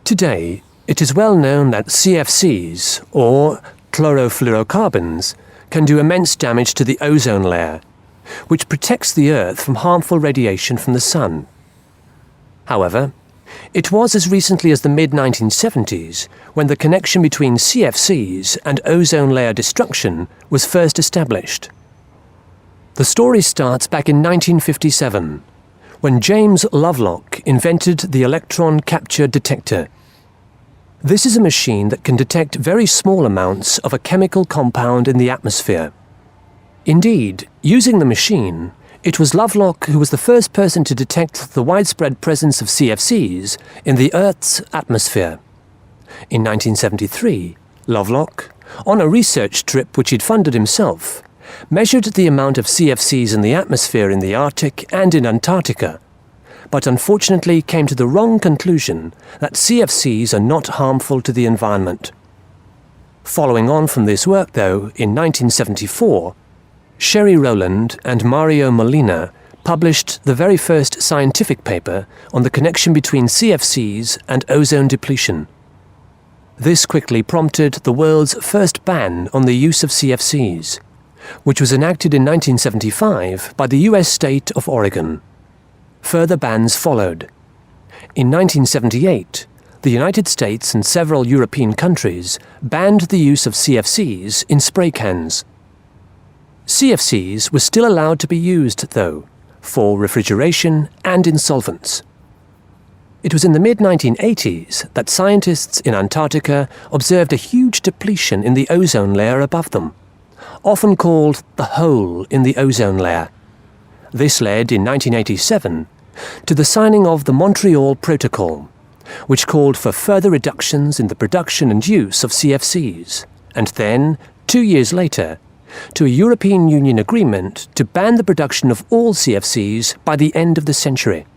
Today, it is well known that CFCs, or chlorofluorocarbons, can do immense damage to the ozone layer, which protects the Earth from harmful radiation from the Sun. However, it was as recently as the mid-1970s when the connection between CFCs and ozone layer destruction was first established. The story starts back in 1957, when James Lovelock invented the electron capture detector. This is a machine that can detect very small amounts of a chemical compound in the atmosphere. Indeed, using the machine, it was Lovelock who was the first person to detect the widespread presence of CFCs in the Earth's atmosphere. In 1973, Lovelock, on a research trip which he'd funded himself, measured the amount of CFCs in the atmosphere in the Arctic and in Antarctica, but unfortunately came to the wrong conclusion that CFCs are not harmful to the environment. Following on from this work, though, in 1974, Sherry Rowland and Mario Molina published the very first scientific paper on the connection between CFCs and ozone depletion. This quickly prompted the world's first ban on the use of CFCs, which was enacted in 1975 by the US state of Oregon. Further bans followed. In 1978, the United States and several European countries banned the use of CFCs in spray cans. CFCs were still allowed to be used, though, for refrigeration and in solvents. It was in the mid-1980s that scientists in Antarctica observed a huge depletion in the ozone layer above them, often called the hole in the ozone layer. This led, in 1987, to the signing of the Montreal Protocol, which called for further reductions in the production and use of CFCs, and then, 2 years later, to a European Union agreement to ban the production of all CFCs by the end of the century.